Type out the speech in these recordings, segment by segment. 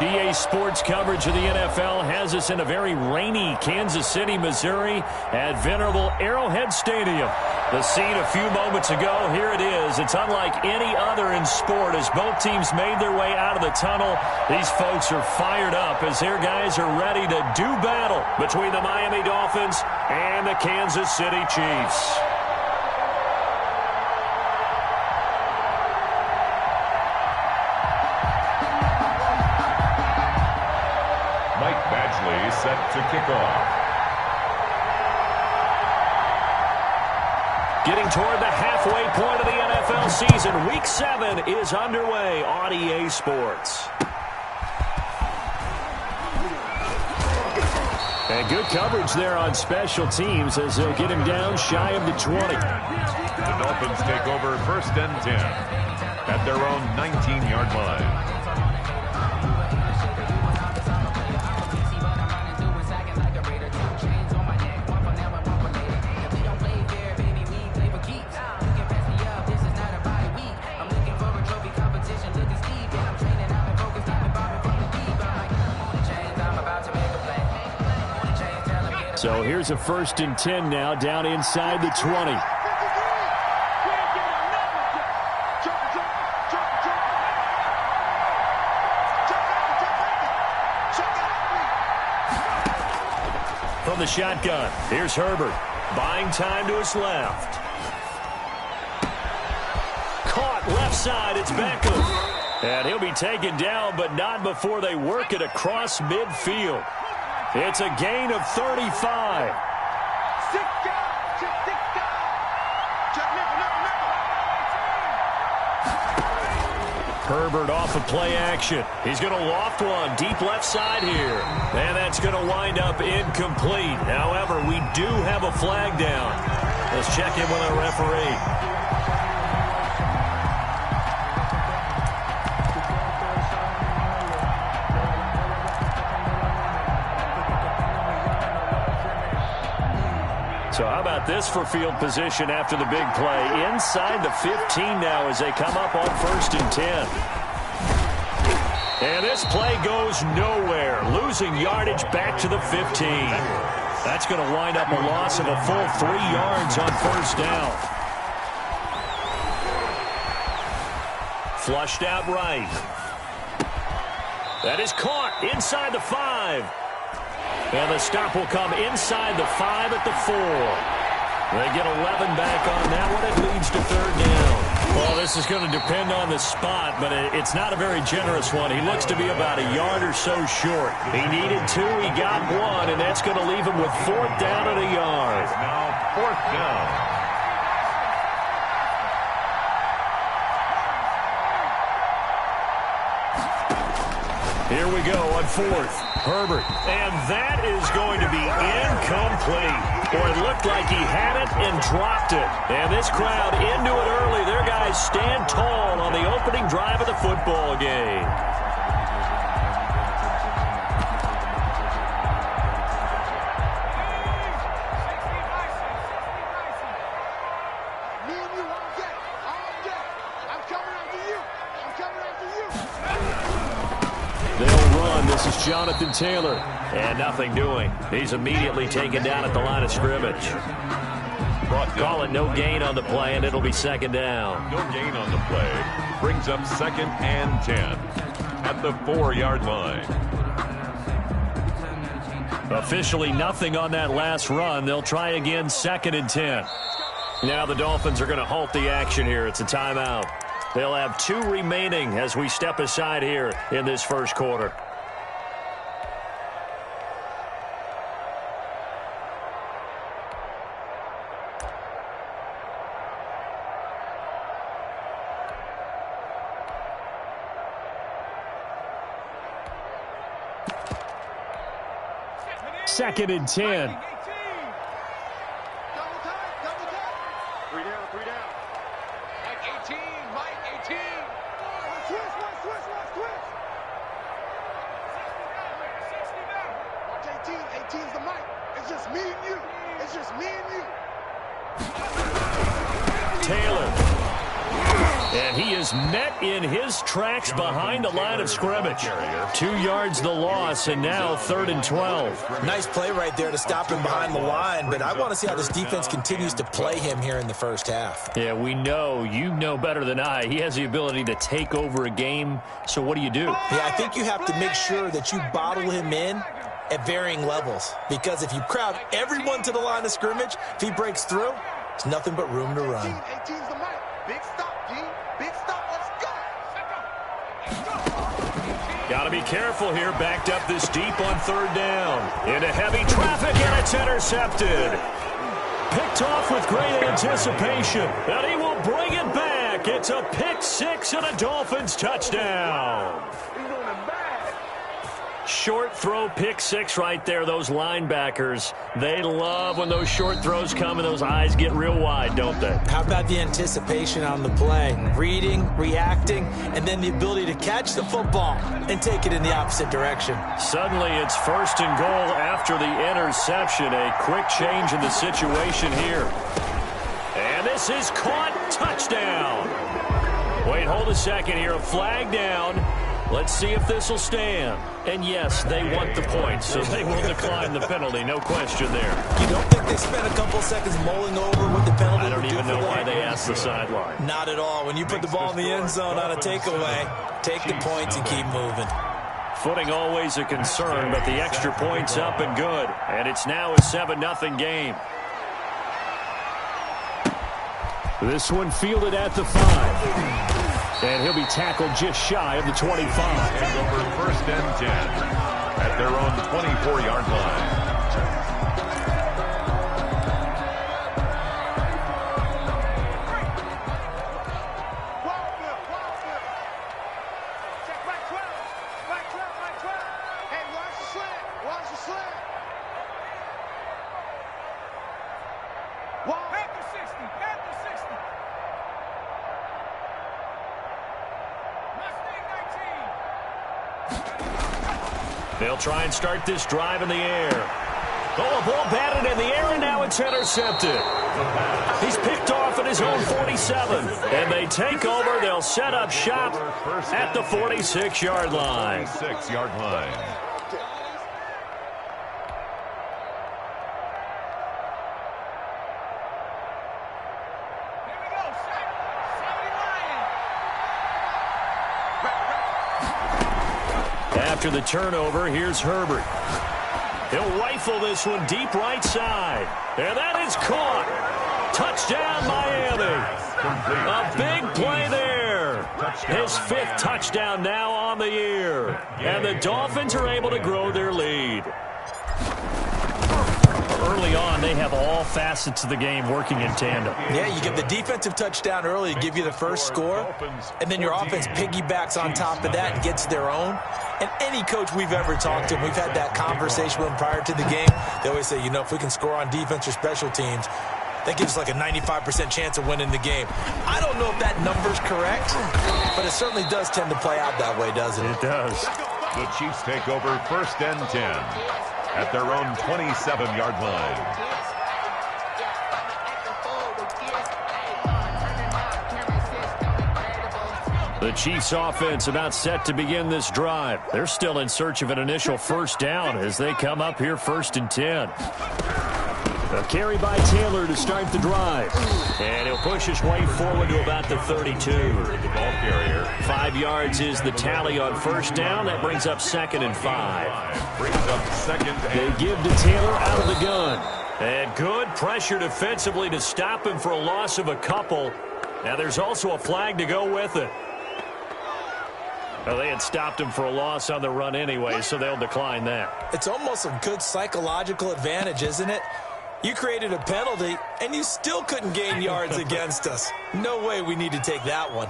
EA Sports coverage of the NFL has us in a very rainy Kansas City, Missouri at venerable Arrowhead Stadium. The scene a few moments ago, here it is. It's unlike any other in sport as both teams made their way out of the tunnel. These folks are fired up as their guys are ready to do battle between the Miami Dolphins and the Kansas City Chiefs. Set to kick off. Getting toward the halfway point of the NFL season, Week 7 is underway on EA Sports. And good coverage there on special teams as they'll get him down shy of the 20. The Dolphins take over 1st and 10 at their own 19-yard line. So here's a 1st and 10 now, down inside the 20. From the shotgun, here's Herbert. Buying time to his left. Caught left side, it's Beckham. And he'll be taken down, but not before they work it across midfield. It's a gain of 35. Herbert off of play action. He's going to loft one deep left side here. And that's going to wind up incomplete. However, we do have a flag down. Let's check in with our referee. So how about this for field position after the big play? Inside the 15 now as they come up on 1st and 10. And this play goes nowhere. Losing yardage back to the 15. That's going to wind up a loss of a full 3 yards on 1st down. Flushed out right. That is caught inside the 5. And the stop will come inside the 5 at the 4. They get 11 back on that one. It leads to 3rd down. Well, this is going to depend on the spot, but it's not a very generous one. He looks to be about a yard or so short. He needed 2. He got 1, and that's going to leave him with 4th down and a yard. Now 4th down. Here we go on 4th. Herbert. And that is going to be incomplete. Or it looked like he had it and dropped it. And this crowd into it early. Their guys stand tall on the opening drive of the football game. This is Jonathan Taylor. And nothing doing. He's immediately taken down at the line of scrimmage. Call it no gain on the play, and it'll be 2nd down. No gain on the play. Brings up 2nd and 10 at the 4-yard line. Officially nothing on that last run. They'll try again 2nd and 10. Now the Dolphins are going to halt the action here. It's a timeout. They'll have 2 remaining as we step aside here in this 1st quarter. Second and 10. 3 down. 3 down. Mike 18. Mike 18. Switch. Watch 18. 18's the mic. It's just me and you. Taylor. And he is met in his tracks behind the line of scrimmage. 2 yards the loss, and now 3rd and 12. Nice play right there to stop him behind the line, but I want to see how this defense continues to play him here in the first half. Yeah, we know, you know better than I, he has the ability to take over a game, so what do? Yeah, I think you have to make sure that you bottle him in at varying levels, because if you crowd everyone to the line of scrimmage, if he breaks through, there's nothing but room to run. 18's the mic. Big stop, G. Big stop. Let's go. Got to be careful here. Backed up this deep on 3rd down. Into heavy traffic, and it's intercepted. Picked off with great anticipation, and he will bring it back. It's a pick 6 and a Dolphins touchdown. Short throw, pick 6 right there. Those linebackers, they love when those short throws come and those eyes get real wide, don't they? How about the anticipation on the play? Reading, reacting, and then the ability to catch the football and take it in the opposite direction. Suddenly it's 1st and goal after the interception. A quick change in the situation here. And this is caught. Touchdown. Wait, hold a second here. A flag down. Let's see if this will stand. And yes, they want the points, so they will decline the penalty. No question there. You don't think they spent a couple seconds mulling over what the penalty I don't would do even for know them? why they asked the sideline. Not at all. When you put the ball in the end zone on a takeaway, take the points and keep moving. Footing always a concern, but the extra point's up and good. And it's now a 7-0 game. This one fielded at the 5. And he'll be tackled just shy of the 25. And over 1st and 10 at their own 24-yard line. Check right 12. Right 12. Right 12. Hey, watch the slant. Watch the slant. Panther 60. Panther 60. They'll try and start this drive in the air. Oh, a ball batted in the air, and now it's intercepted. He's picked off at his own 47. And they take over. They'll set up shop at the 46-yard line. 46-yard line. After the turnover, here's Herbert. He'll rifle this one deep right side. And that is caught. Touchdown, Miami. A big play there. His 5th touchdown now on the year. And the Dolphins are able to grow their lead. Early on, they have all facets of the game working in tandem. Yeah, you get the defensive touchdown early to give you the first score, and then your offense piggybacks on top of that and gets their own. And any coach we've ever talked to, we've had that conversation with them prior to the game, they always say, you know, if we can score on defense or special teams, that gives us like a 95% chance of winning the game. I don't know if that number's correct, but it certainly does tend to play out that way, doesn't it? It does. The Chiefs take over 1st and 10 at their own 27-yard line. The Chiefs offense about set to begin this drive. They're still in search of an initial 1st down as they come up here 1st and 10. A carry by Taylor to start the drive. And he'll push his way forward to about the 32. The ball carrier. 5 yards is the tally on 1st down. That brings up 2nd and 5. Brings up 2nd and They give to Taylor out of the gun. And good pressure defensively to stop him for a loss of a couple. Now there's also a flag to go with it. Well, they had stopped him for a loss on the run anyway, so they'll decline that. It's almost a good psychological advantage, isn't it? You created a penalty, and you still couldn't gain yards against us. No way we need to take that one.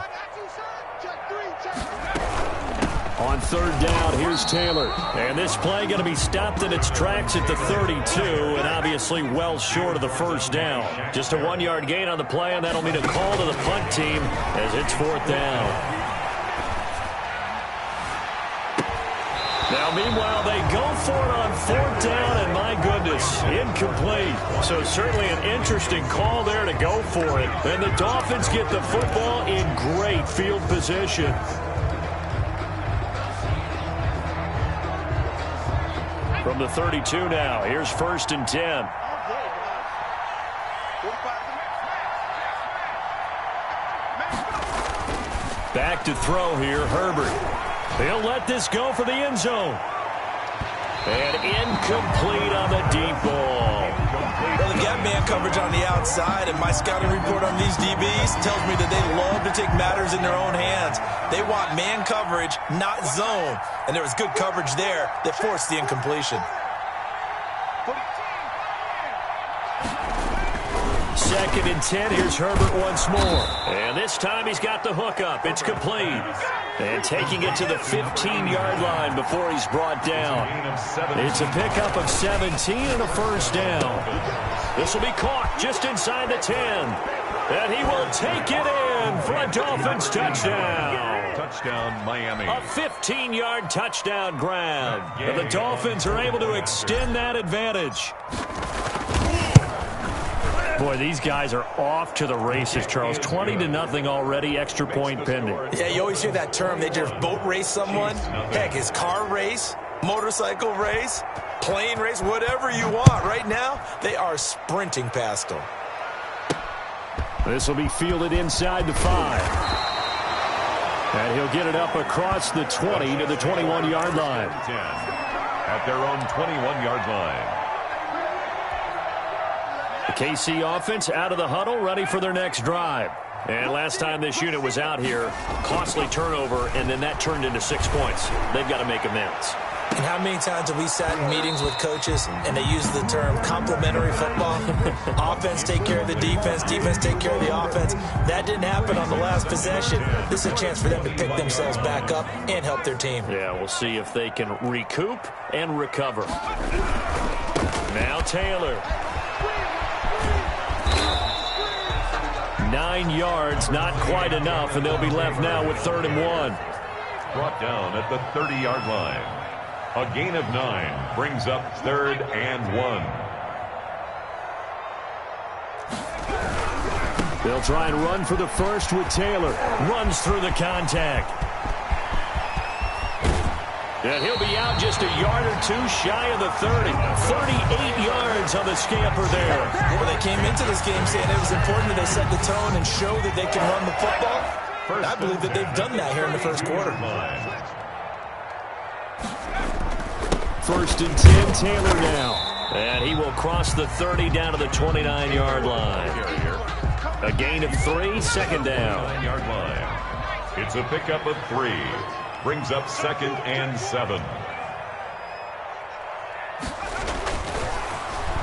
On 3rd down, here's Taylor. And this play going to be stopped in its tracks at the 32, and obviously well short of the 1st down. Just a 1-yard gain on the play, and that'll mean a call to the punt team as it's 4th down. Now, meanwhile, they go for it on 4th down, and my goodness, incomplete. So certainly an interesting call there to go for it. And the Dolphins get the football in great field position. From the 32 now, here's 1st and 10. Back to throw here, Herbert. He'll let this go for the end zone. And incomplete on the deep ball. Well, they got man coverage on the outside, and my scouting report on these DBs tells me that they love to take matters in their own hands. They want man coverage, not zone. And there was good coverage there that forced the incompletion. 2nd and 10. Here's Herbert once more. And this time he's got the hook up. It's complete. And taking it to the 15-yard line before he's brought down. It's a pickup of 17 and a 1st down. This will be caught just inside the 10. And he will take it in for a Dolphins touchdown. Touchdown, Miami. A 15-yard touchdown grab. And the Dolphins are able to extend that advantage. Boy, these guys are off to the races, Charles. 20-0 already, extra point pending. Yeah, you always hear that term. They just boat race someone. Heck, it's car race, motorcycle race, plane race, whatever you want. Right now, they are sprinting past them. This will be fielded inside the 5. And he'll get it up across the 20 to the 21-yard line. 10 at their own 21-yard line. The KC offense out of the huddle, ready for their next drive. And last time this unit was out here, costly turnover, and then that turned into 6 points. They've got to make amends. And how many times have we sat in meetings with coaches and they use the term complementary football? Offense take care of the defense, defense take care of the offense. That didn't happen on the last possession. This is a chance for them to pick themselves back up and help their team. Yeah, we'll see if they can recoup and recover. Now Taylor. 9 yards, not quite enough, and they'll be left now with 3rd and 1. Brought down at the 30-yard line. A gain of 9 brings up 3rd and 1. They'll try and run for the first with Taylor. Runs through the contact. And he'll be out just a yard or two shy of the 30. 38 yards on the scamper there. Well, they came into this game saying it was important that they set the tone and show that they can run the football. I believe that they've done that here in the first quarter. 1st and 10, Taylor now. And he will cross the 30 down to the 29-yard line. A gain of 3, 2nd down. 9-yard line. It's a pickup of 3. Brings up 2nd and 7.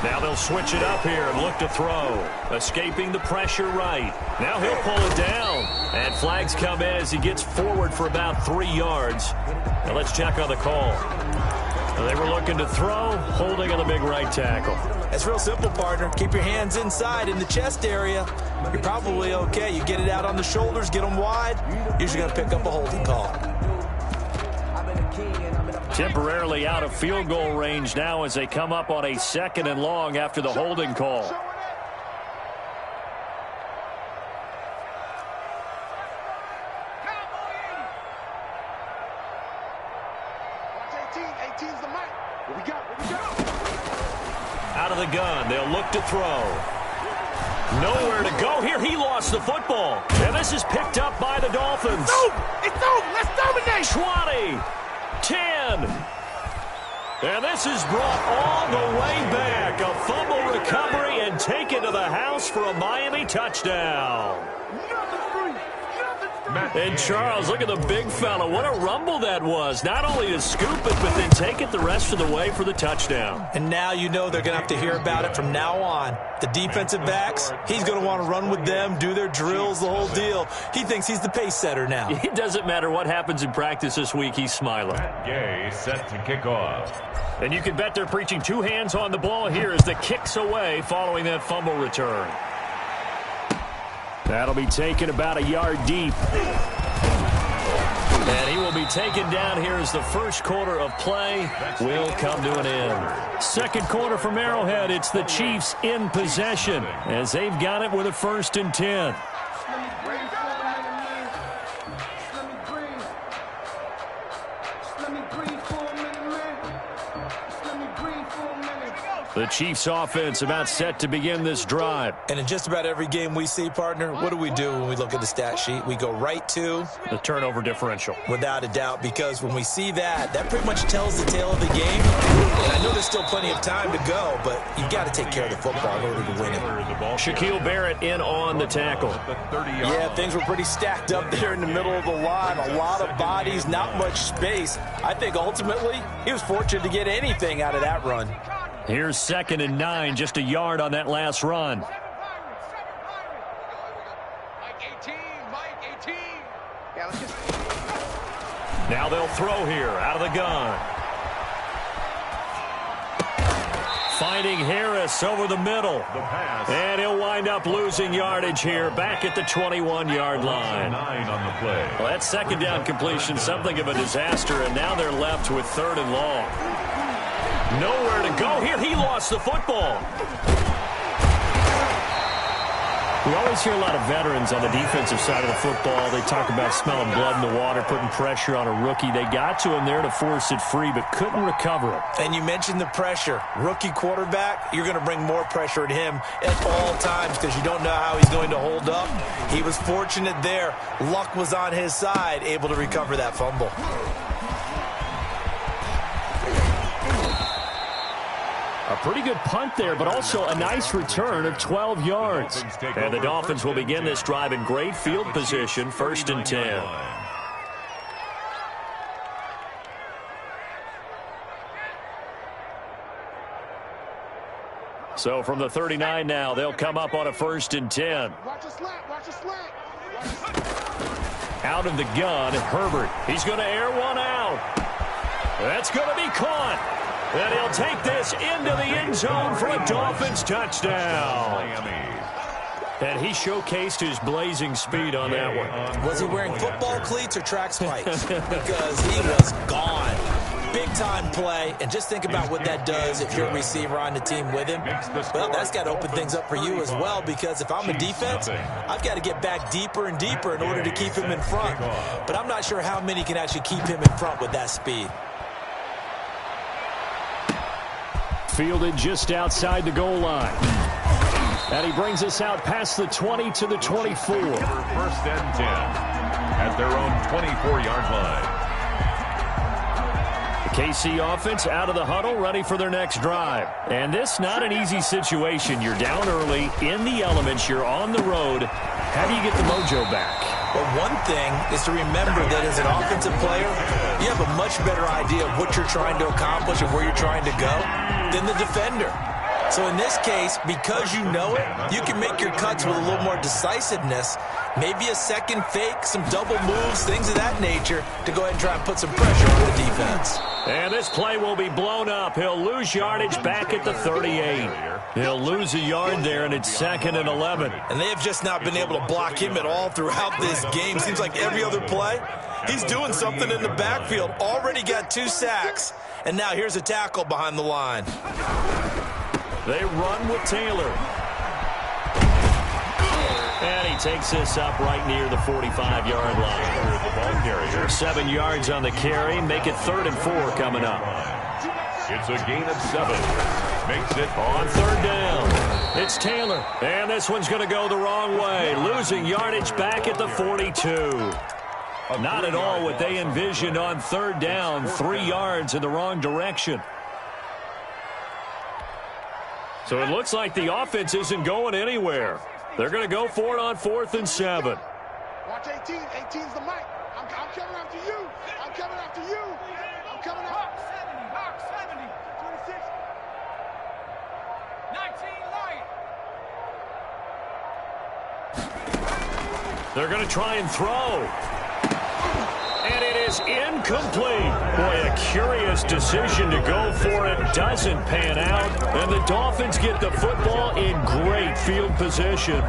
Now they'll switch it up here and look to throw. Escaping the pressure right. Now he'll pull it down. And flags come in as he gets forward for about 3 yards. Now let's check on the call. They were looking to throw, holding on the big right tackle. It's real simple, partner. Keep your hands inside in the chest area. You're probably okay. You get it out on the shoulders, get them wide. Usually going to pick up a holding call. Temporarily out of field goal range now as they come up on a 2nd and long after the holding call. Out of the gun, they'll look to throw. Nowhere to go here. He lost the football. And this is picked up by the Dolphins. It's over. Let's dominate. 20. 10. And this is brought all the way back. A fumble recovery and taken to the house for a Miami touchdown. And Charles, look at the big fella. What a rumble that was. Not only to scoop it, but then take it the rest of the way for the touchdown. And now you know they're going to have to hear about it from now on. The defensive backs, he's going to want to run with them, do their drills, the whole deal. He thinks he's the pace setter now. It doesn't matter what happens in practice this week. He's smiling. Gay set to kick off. And you can bet they're preaching 2 hands on the ball here as the kick's away following that fumble return. That'll be taken about a yard deep. And he will be taken down here as the first quarter of play will come to an end. Second quarter from Arrowhead. It's the Chiefs in possession as they've got it with a 1st and 10. The Chiefs offense about set to begin this drive. And in just about every game we see, partner, what do we do when we look at the stat sheet? We go right to the turnover differential. Without a doubt, because when we see that, that pretty much tells the tale of the game. And I know there's still plenty of time to go, but you've got to take care of the football in order to win it. Shaquille Barrett in on the tackle. Yeah, things were pretty stacked up there in the middle of the line. A lot of bodies, not much space. I think ultimately he was fortunate to get anything out of that run. Here's 2nd and 9, just a yard on that last run. Mike 18, Mike 18. Yeah, let's just... Now they'll throw here out of the gun. Finding Harris over the middle. And he'll wind up losing yardage here back at the 21-yard line. Well, that 2nd down completion, something of a disaster, and now they're left with 3rd and long. Nowhere to go here. He lost the football. We always hear a lot of veterans on the defensive side of the football. They talk about smelling blood in the water, putting pressure on a rookie. They got to him there to force it free, but couldn't recover it. And you mentioned the pressure. Rookie quarterback, you're going to bring more pressure at him at all times because you don't know how he's going to hold up. He was fortunate there. Luck was on his side, able to recover that fumble. A pretty good punt there, but also a nice return of 12 yards. And the Dolphins will begin this drive in great field position, 1st and 10. So from the 39 now, they'll come up on a 1st and 10. Watch a slant, watch a slant. Out of the gun, Herbert. He's going to air one out. That's going to be caught. And he'll take this into the end zone for a Dolphins touchdown. And he showcased his blazing speed on that one. Was he wearing football cleats or track spikes? Because he was gone. Big-time play. And just think about what that does if you're a receiver on the team with him. Well, that's got to open things up for you as well, because if I'm a defense, I've got to get back deeper and deeper in order to keep him in front. But I'm not sure how many can actually keep him in front with that speed. Fielded just outside the goal line. And he brings us out past the 20 to the 24. 1st and 10 at their own 24-yard line. The KC offense out of the huddle, ready for their next drive. And this not an easy situation. You're down early, in the elements, you're on the road. How do you get the mojo back? Well, one thing is to remember that as an offensive player, you have a much better idea of what you're trying to accomplish and where you're trying to go than the defender. So in this case, because you know it, you can make your cuts with a little more decisiveness, maybe a second fake, some double moves, things of that nature, to go ahead and try and put some pressure on the defense. And this play will be blown up. He'll lose yardage back at the 38. He'll lose a yard there, and it's 2nd and 11. And they have just not been able to block him at all throughout this game. Seems like every other play, he's doing something in the backfield. Already got 2 sacks, and now here's a tackle behind the line. They run with Taylor. And he takes this up right near the 45-yard line. 7 yards on the carry. Make it 3rd and 4 coming up. It's a gain of 7. Makes it on 3rd down. It's Taylor. And this one's going to go the wrong way. Losing yardage back at the 42. Not at all what they envisioned on 3rd down. 3 yards in the wrong direction. So it looks like the offense isn't going anywhere. They're going to go for it on 4th and 7. Watch 18. 18's the mic. I'm coming after you. I'm coming after you. I'm coming after Hawk 70. Hawk 70. 26. 19 light. They're going to try and throw. And it is incomplete. Boy, a curious decision to go for it. Doesn't pan out. And the Dolphins get the football in great field position.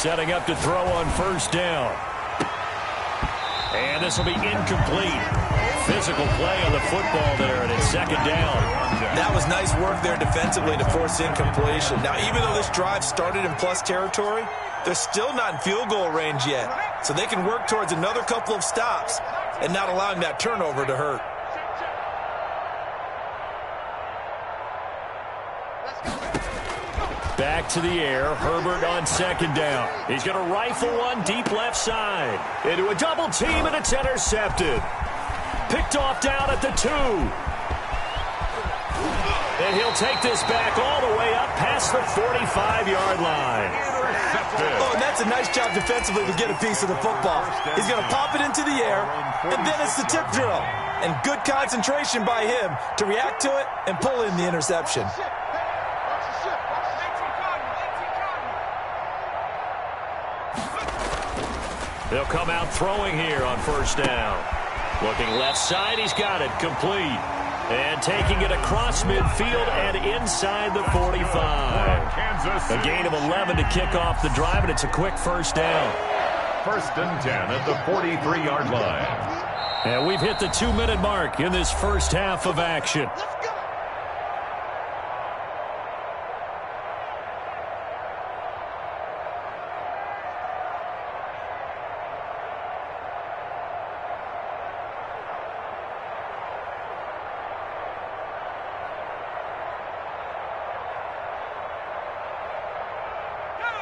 setting up to throw on first down. And this will be incomplete. Physical play on the football there, and it's second down. That was nice work there defensively to force incompletion. Now, even though this drive started in plus territory, they're still not in field goal range yet. So they can work towards another couple of stops and not allowing that turnover to hurt. Back to the air. Herbert on second down. He's going to rifle one deep left side. Into a double team, and it's intercepted. Picked off down at the 2. And he'll take this back all the way up past the 45-yard line. Oh, and that's a nice job defensively to get a piece of the football. He's going to pop it into the air, and then it's the tip drill. And good concentration by him to react to it and pull in the interception. They'll come out throwing here on first down. Looking left side, he's got it, complete. And taking it across midfield and inside the 45. A gain of 11 to kick off the drive, and it's a quick first down. First and 10 at the 43-yard line. And we've hit the 2-minute mark in this first half of action.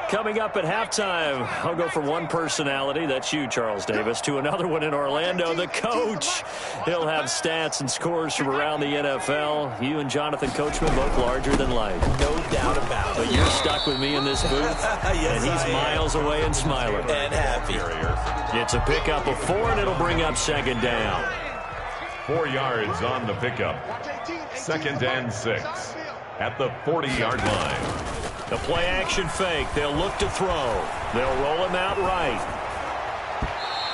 Coming up at halftime, I'll go from one personality, that's you, Charles Davis, to another one in Orlando, the coach. He'll have stats and scores from around the NFL. You and Jonathan Coachman both larger than life. No doubt about it. But you're stuck with me in this booth, yes, and he's miles away and smiling. And happy. It's a pickup of 4, and it'll bring up second down. 4 yards on the pickup. Second and 6 at the 40-yard line. The play action fake. They'll look to throw. They'll roll him out right.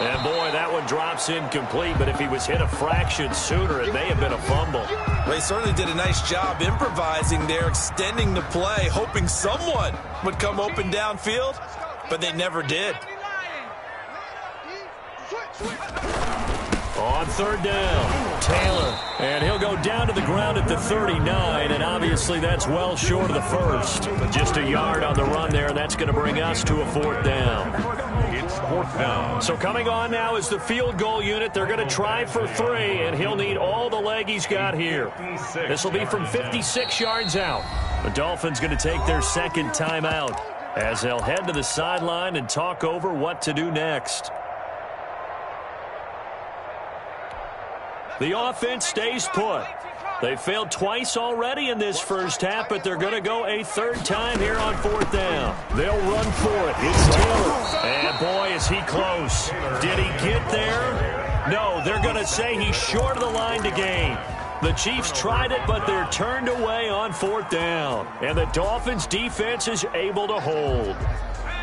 And boy, that one drops incomplete, but if he was hit a fraction sooner, it may have been a fumble. Well, he certainly did a nice job improvising there, extending the play, hoping someone would come open downfield, but they never did. On third down, Taylor. And he'll go down to the ground at the 39, and obviously that's well short of the first. Just a yard on the run there, and that's going to bring us to a fourth down. It's fourth down. So coming on now is the field goal unit. They're going to try for 3, and he'll need all the leg he's got here. This will be from 56 yards out. The Dolphins going to take their second timeout as they'll head to the sideline and talk over what to do next. The offense stays put. They failed twice already in this first half, but they're going to go a third time here on fourth down. They'll run for it. It's Taylor. And boy, is he close. Did he get there? No, they're going to say he's short of the line to gain. The Chiefs tried it, but they're turned away on fourth down. And the Dolphins defense is able to hold.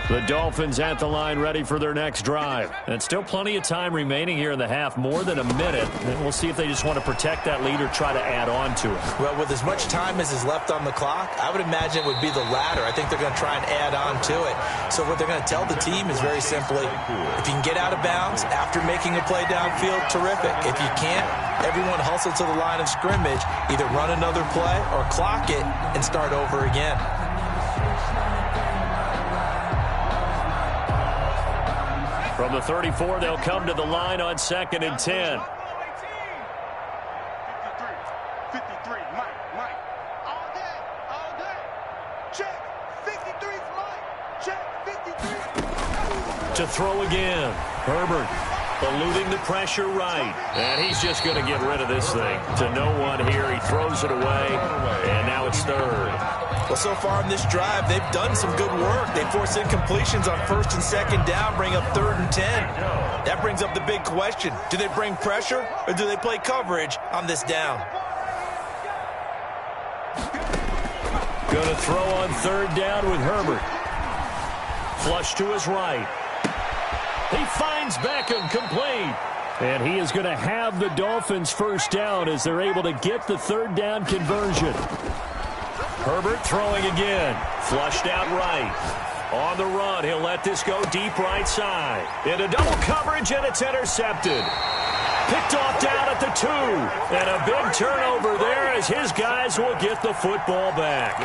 The Dolphins at the line ready for their next drive. And still plenty of time remaining here in the half, more than a minute. And we'll see if they just want to protect that lead or try to add on to it. Well, with as much time as is left on the clock, I would imagine it would be the latter. I think they're going to try and add on to it. So what they're going to tell the team is very simply, if you can get out of bounds after making a play downfield, terrific. If you can't, everyone hustle to the line of scrimmage, either run another play or clock it and start over again. From the 34, they'll come to the line on second and 10. 53, Mike. All day. Check. 53's Mike. Check. 53. To throw again. Herbert eluding the pressure right. And he's just going to get rid of this thing. To no one here. He throws it away. And now it's third. Well, so far in this drive, they've done some good work. They force incompletions on first and second down, bring up third and 10. That brings up the big question. Do they bring pressure or do they play coverage on this down? Going to throw on third down with Herbert. Flush to his right. He finds Beckham complete. And he is going to have the Dolphins first down as they're able to get the third down conversion. Herbert throwing again. Flushed out right. On the run, he'll let this go deep right side. Into double coverage, and it's intercepted. Picked off down at the 2. And a big turnover there as his guys will get the football back.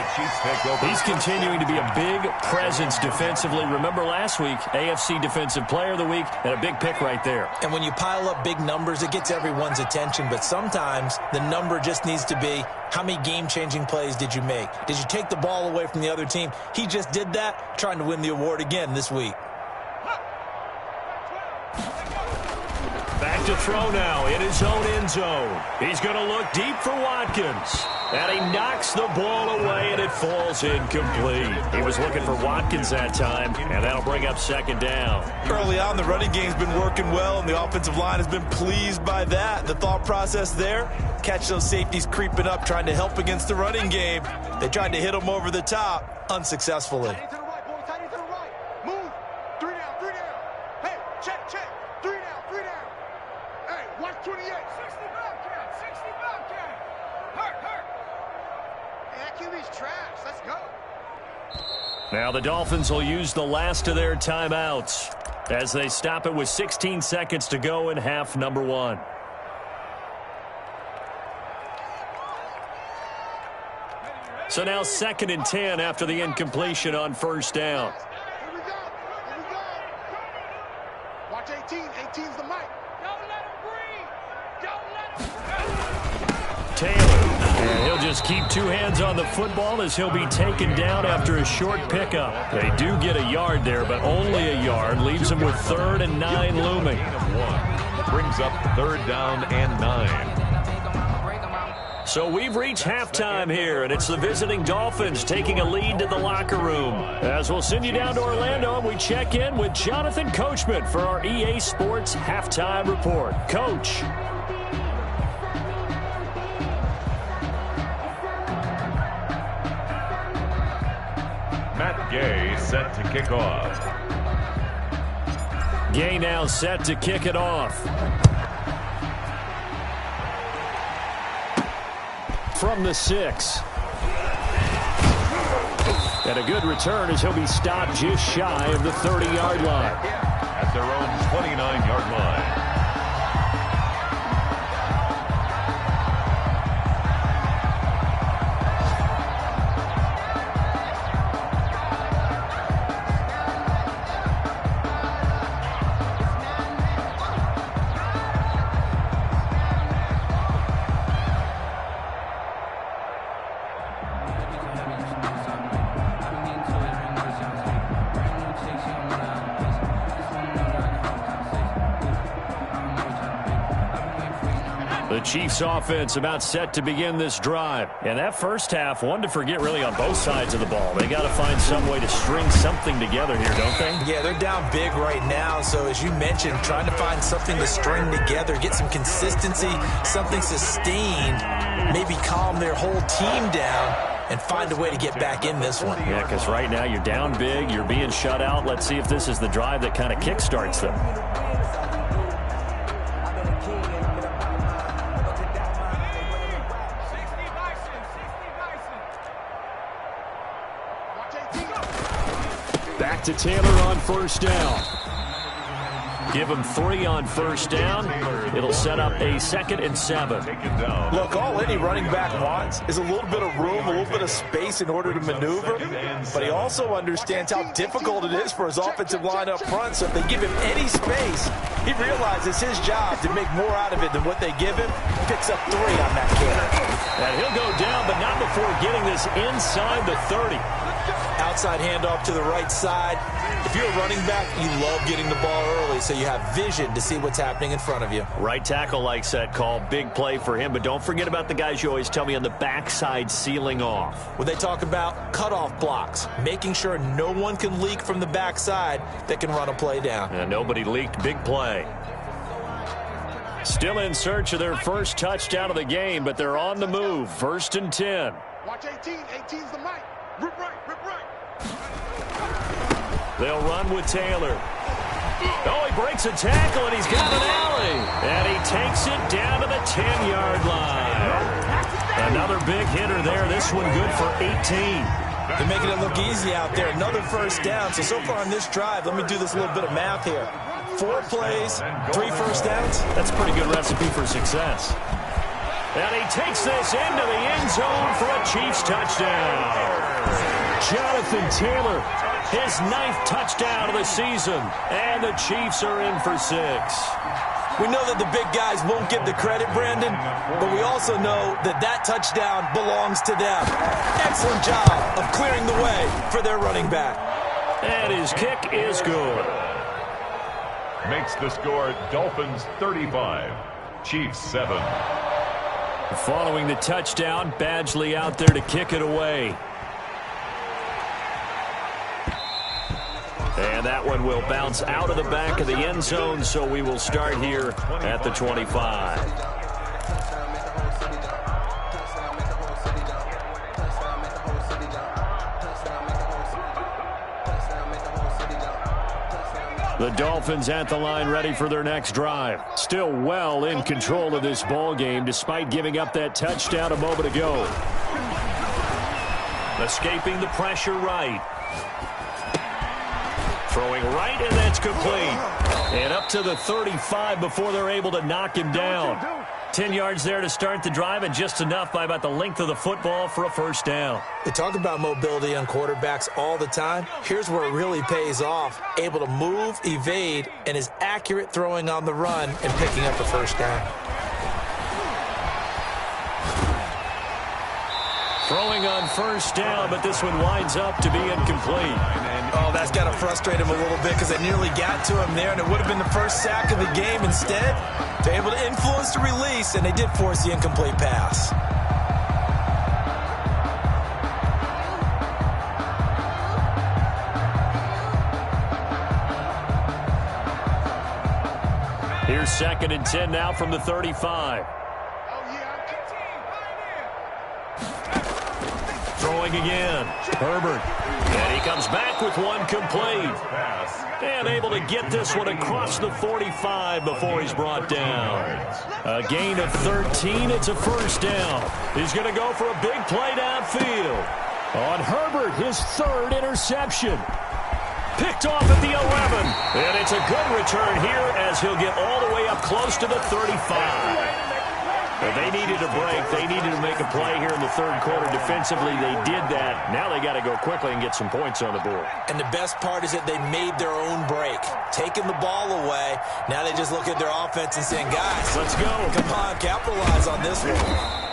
He's continuing to be a big presence defensively. Remember last week, AFC Defensive Player of the Week, and a big pick right there. And when you pile up big numbers, it gets everyone's attention. But sometimes the number just needs to be, how many game-changing plays did you make? Did you take the ball away from the other team? He just did that, trying to win the award again this week. Back to throw now in his own end zone. He's going to look deep for Watkins. And he knocks the ball away, and it falls incomplete. He was looking for Watkins that time, and that'll bring up second down. Early on, the running game's been working well, and the offensive line has been pleased by that. The thought process there, catch those safeties creeping up, trying to help against the running game. They tried to hit them over the top, unsuccessfully. Tight end to the right, boys. Tight end to the right. Move. 3 down, 3 down. Hey, check. 3 down, 3 down. Hey, watch 28. 60 Bobcat, 60 Bobcat. Hurt. Hey, that QB's trash. Let's go. Now the Dolphins will use the last of their timeouts as they stop it with 16 seconds to go in half number 1. So now 2nd and 10 after the incompletion on first down. Here we go. Watch 18. 18's the mic. Don't let him breathe. Don't let him. Taylor. And he'll just keep 2 hands on the football as he'll be taken down after a short pickup. They do get a yard there, but only a yard. Leaves him with 3rd and 9 looming. Brings up 3rd down and 9. So we've reached halftime here, and it's the visiting Dolphins taking a lead to the locker room. As we'll send you down to Orlando, and we check in with Jonathan Coachman for our EA Sports Halftime Report. Coach. Matt Gay set to kick off. Gay now set to kick it off. From the 6. And a good return as he'll be stopped just shy of the 30-yard line. At their own 29-yard line. The Chiefs offense about set to begin this drive. And that first half, one to forget really on both sides of the ball. They got to find some way to string something together here, don't they? Yeah, they're down big right now. So as you mentioned, trying to find something to string together, get some consistency, something sustained, maybe calm their whole team down and find a way to get back in this one. Yeah, because right now you're down big, you're being shut out. Let's see if this is the drive that kind of kickstarts them. Back to Taylor on first down. Give him 3 on first down. It'll set up a 2nd and 7. Look, all any running back wants is a little bit of room, a little bit of space in order to maneuver. But he also understands how difficult it is for his offensive line up front. So if they give him any space, he realizes his job to make more out of it than what they give him. Picks up 3 on that carry. And he'll go down, but not before getting this inside the 30. Outside handoff to the right side. If you're a running back, you love getting the ball early so you have vision to see what's happening in front of you. Right tackle likes that call. Big play for him, but don't forget about the guys you always tell me on the backside sealing off. When they talk about cutoff blocks, making sure no one can leak from the backside that can run a play down. And nobody leaked. Big play. Still in search of their first touchdown of the game, but they're on the move. 1st and 10. Watch 18. 18's the mic. Rip right. They'll run with Taylor. Oh, he breaks a tackle, and he's got an alley. And he takes it down to the 10-yard line. Another big hitter there. This one good for 18. They're making it look easy out there. Another first down. So far on this drive, let me do this little bit of math here. 4 plays, 3 first downs. That's a pretty good recipe for success. And he takes this into the end zone for a Chiefs touchdown. Jonathan Taylor, his 9th touchdown of the season. And the Chiefs are in for 6. We know that the big guys won't get the credit, Brandon, but we also know that that touchdown belongs to them. Excellent job of clearing the way for their running back. And his kick is good. Makes the score Dolphins 35, Chiefs 7. Following the touchdown, Badgley out there to kick it away. And that one will bounce out of the back of the end zone, so we will start here at the 25. The Dolphins at the line ready for their next drive. Still well in control of this ball game despite giving up that touchdown a moment ago. Escaping the pressure right. Throwing right, and that's complete. And up to the 35 before they're able to knock him down. 10 yards there to start the drive, and just enough by about the length of the football for a first down. They talk about mobility on quarterbacks all the time. Here's where it really pays off. Able to move, evade, and is accurate throwing on the run and picking up a first down. Throwing on first down, but this one winds up to be incomplete. Oh, that's got to frustrate him a little bit because they nearly got to him there, and it would have been the first sack of the game. Instead, they're able to influence the release, and they did force the incomplete pass. Here's 2nd and 10 now from the 35. Throwing again. Herbert. And he comes back with one complete. And able to get this one across the 45 before he's brought down. A gain of 13. It's a first down. He's going to go for a big play downfield. On Herbert, his 3rd interception. Picked off at the 11. And it's a good return here as he'll get all the way up close to the 35. Well, they needed a break. They needed to make a play here in the 3rd quarter. Defensively, they did that. Now they got to go quickly and get some points on the board. And the best part is that they made their own break. Taking the ball away. Now they just look at their offense and saying, guys, let's go. Come on, capitalize on this one.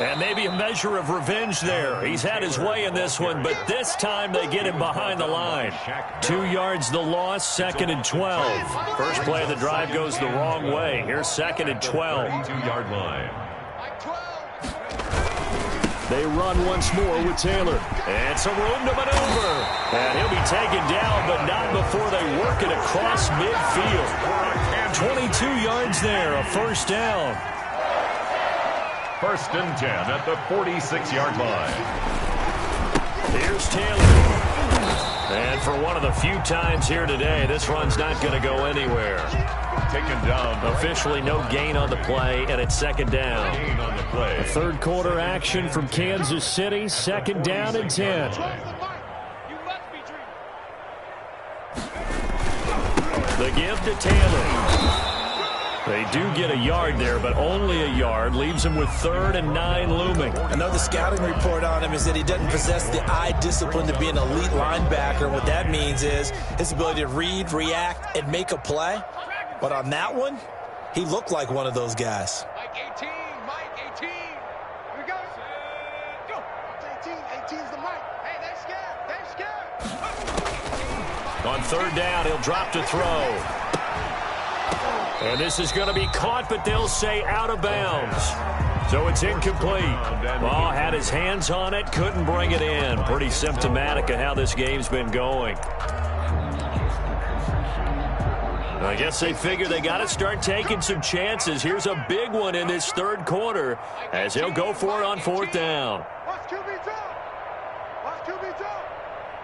And maybe a measure of revenge there. He's had his way in this one, but this time they get him behind the line. 2 yards the loss, 2nd and 12. First play of the drive goes the wrong way. Here's 2nd and 12. 32-yard line. They run once more with Taylor. And some room to maneuver. And he'll be taken down, but not before they work it across midfield. 22 yards there, a first down. 1st and 10 at the 46-yard line. Here's Taylor. And for one of the few times here today, this run's not going to go anywhere. Taken down. Officially no gain on the play, and it's 2nd down. Gain on the play. A 3rd quarter action from Kansas City, 2nd down and 10. The give to Taylor. They do get a yard there, but only a yard. Leaves him with 3rd and 9 looming. Another scouting report on him is that he doesn't possess the eye discipline to be an elite linebacker. What that means is his ability to read, react, and make a play. But on that one, he looked like one of those guys. Mike 18, Mike 18. Here we go. Go. 18, 18's the mic. Hey, they're scared. They're scared. On 3rd down, he'll drop to throw. And this is going to be caught, but they'll say out of bounds. So it's incomplete. Ball had his hands on it, couldn't bring it in. Pretty symptomatic of how this game's been going. I guess they figure they got to start taking some chances. Here's a big one in this 3rd quarter as he'll go for it on 4th down. Watch QB drop. Watch QB drop.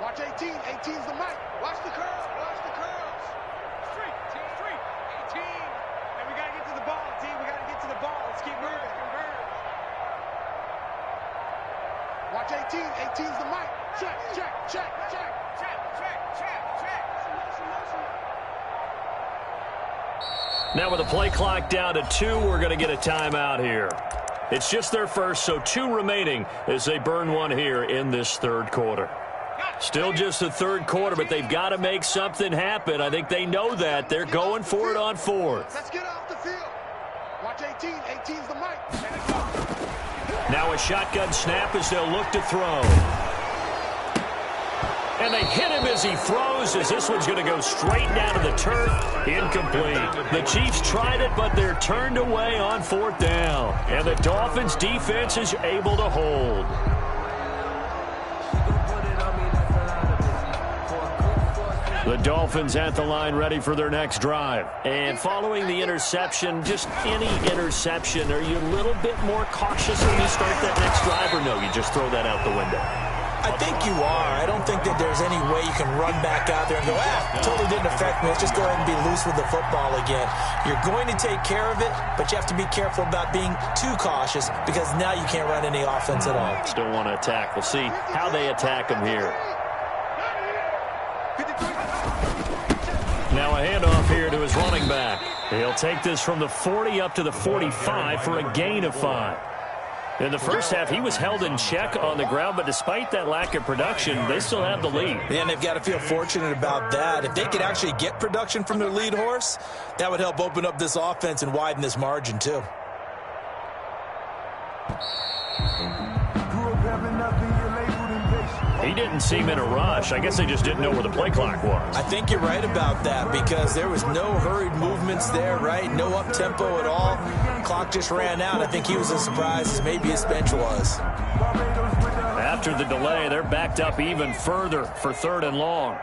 Watch 18. 18's the mic. Watch the curls. Watch the curls. Street, team street. 18. And we got to get to the ball, team. We got to get to the ball. Let's keep moving. Watch 18. 18's the mic. Check, check, check, check, check, check, check, check. Now with the play clock down to 2, we're going to get a timeout here. It's just their first, so 2 remaining as they burn one here in this third quarter. Still just the third quarter, but they've got to make something happen. I think they know that. They're going for it on fourth. Let's get off the field. Watch 18. 18's the mic. Now a shotgun snap as they'll look to throw. And they hit him as he throws, as this one's going to go straight down to the turf. Incomplete. The Chiefs tried it, but they're turned away on fourth down. And the Dolphins' defense is able to hold. The Dolphins at the line ready for their next drive. And following the interception, just any interception, are you a little bit more cautious when you start that next drive, or no, you just throw that out the window? I think you are. I don't think that there's any way you can run back out there and go, totally didn't affect me. Let's just go ahead and be loose with the football again. You're going to take care of it, but you have to be careful about being too cautious because now you can't run any offense at all. Still want to attack. We'll see how they attack them here. Now a handoff here to his running back. He'll take this from the 40 up to the 45 for a gain of 5. In the first half, he was held in check on the ground, but despite that lack of production, they still have the lead. And they've got to feel fortunate about that. If they could actually get production from their lead horse, that would help open up this offense and widen this margin, too. He didn't seem in a rush. I guess they just didn't know where the play clock was. I think you're right about that because there was no hurried movements there, right? No up-tempo at all. Clock just ran out. I think he was as surprised as maybe his bench was. After the delay, they're backed up even further for 3rd and long.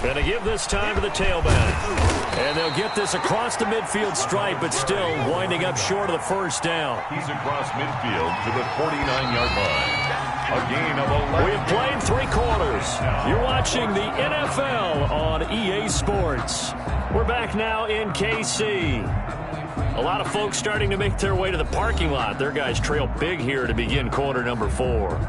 Going to give this time to the tailback. And they'll get this across the midfield stripe, but still winding up short of the first down. He's across midfield to the 49-yard line. A gain of 11. We have played 3 quarters. You're watching the NFL on EA Sports. We're back now in KC. A lot of folks starting to make their way to the parking lot. Their guys trail big here to begin quarter number 4.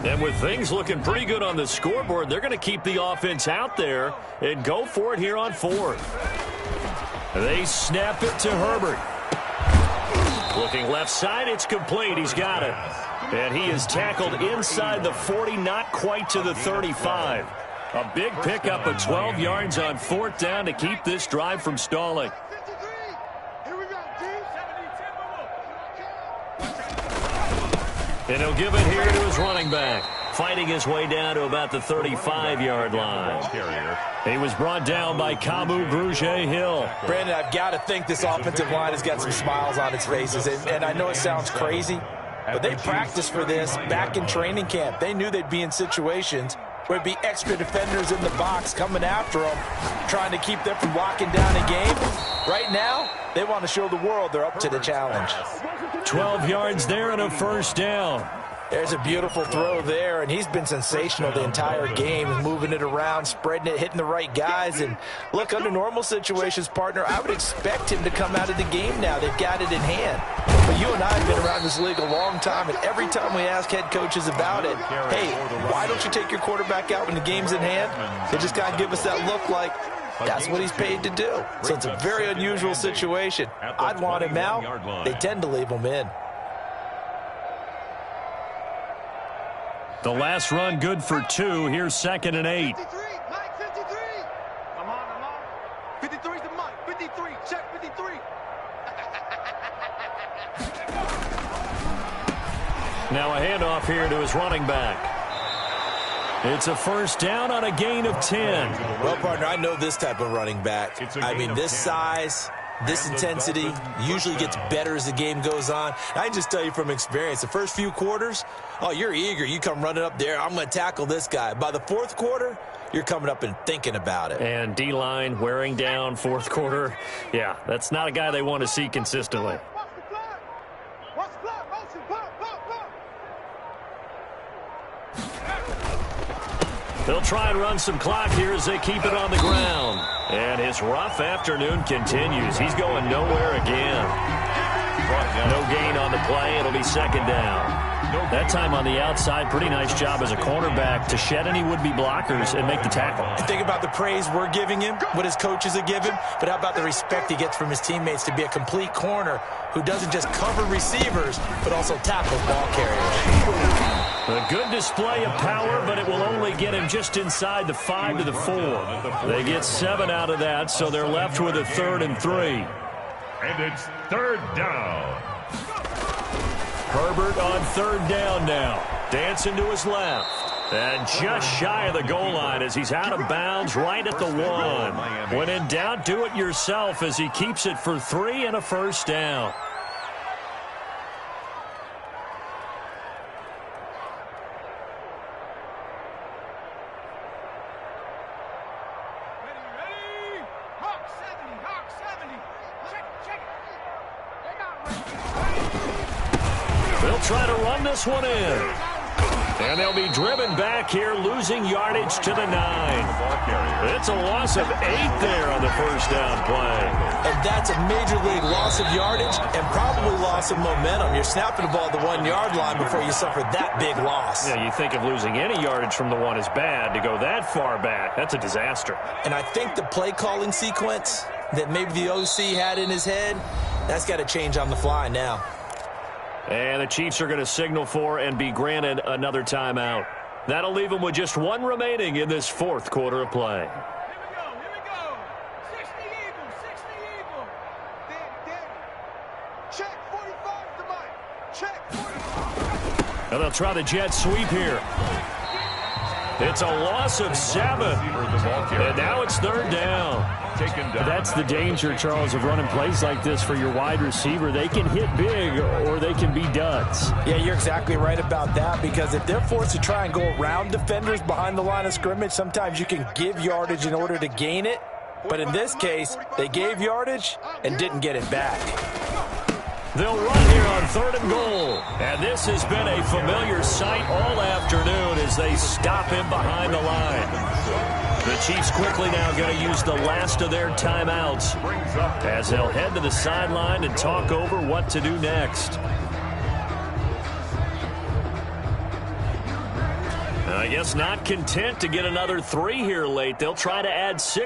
And with things looking pretty good on the scoreboard, they're going to keep the offense out there and go for it here on 4th. They snap it to Herbert. Looking left side, it's complete. He's got it. And he is tackled inside the 40, not quite to the 35. A big pickup of 12 yards on 4th down to keep this drive from stalling. And he'll give it here to his running back, fighting his way down to about the 35-yard line. He was brought down by Kamu Grugier-Hill. Brandon, I've got to think this offensive line has got some smiles on its faces. And I know it sounds crazy, but they practiced for this back in training camp. They knew they'd be in situations where it'd be extra defenders in the box coming after them, trying to keep them from locking down a game. Right now, they want to show the world they're up to the challenge. 12 yards there and a first down. There's a beautiful throw there, and he's been sensational the entire game, moving it around, spreading it, hitting the right guys. And look, under normal situations, partner, I would expect him to come out of the game now. They've got it in hand. But you and I have been around this league a long time, and every time we ask head coaches about it, hey, why don't you take your quarterback out when the game's in hand? They just got to give us that look like that's what he's paid to do. So it's a very unusual situation. I'd want him out. They tend to leave him in. The last run good for 2. Here's 2nd and 8. 53, Mike, 53. I'm on. 53's the Mike. 53, check 53. Now a handoff here to his running back. It's a first down on a gain of 10. Well, partner, I know this type of running back. I mean, this size, this intensity usually gets better as the game goes on. I can just tell you from experience, the first few quarters, oh, you're eager. You come running up there, I'm going to tackle this guy. By the 4th quarter, you're coming up and thinking about it. And D-line wearing down 4th quarter. Yeah, that's not a guy they want to see consistently. Watch the clock. Motion, pop. They'll try and run some clock here as they keep it on the ground. And his rough afternoon continues. He's going nowhere again. No gain on the play. It'll be second down. That time on the outside, pretty nice job as a cornerback to shed any would-be blockers and make the tackle. And think about the praise we're giving him, what his coaches have given, but how about the respect he gets from his teammates to be a complete corner who doesn't just cover receivers, but also tackles ball carriers. A good display of power, but it will only get him just inside the 5 to the 4. They get 7 out of that, so they're left with a 3rd and 3. And it's 3rd down. Herbert on 3rd down now. Dancing to his left. And just shy of the goal line as he's out of bounds right at the 1. When in doubt, do it yourself as he keeps it for 3 and a first down. They'll try to run this one in. And they'll be driven back here, losing yardage to the 9. It's a loss of 8 there on the first down play. And that's a major league loss of yardage and probably loss of momentum. You're snapping the ball at the 1-yard line before you suffer that big loss. Yeah, you think of losing any yardage from the 1 is bad. To go that far back, that's a disaster. And I think the play calling sequence that maybe the OC had in his head, that's got to change on the fly now. And the Chiefs are going to signal for and be granted another timeout. That'll leave them with just 1 remaining in this 4th quarter of play. Here we go. 60 Eagle, 60 Eagle. Danny. Check 45 to Mike. Check 45. And they'll try the jet sweep here. It's a loss of 7. And now it's 3rd down. That's the danger, Charles, of running plays like this for your wide receiver. They can hit big or they can be duds. Yeah, you're exactly right about that, because if they're forced to try and go around defenders behind the line of scrimmage, sometimes you can give yardage in order to gain it. But in this case, they gave yardage and didn't get it back. They'll run here on 3rd and goal. And this has been a familiar sight all afternoon as they stop him behind the line. The Chiefs quickly now going to use the last of their timeouts as they'll head to the sideline and talk over what to do next. I guess not content to get another 3 here late. They'll try to add 6.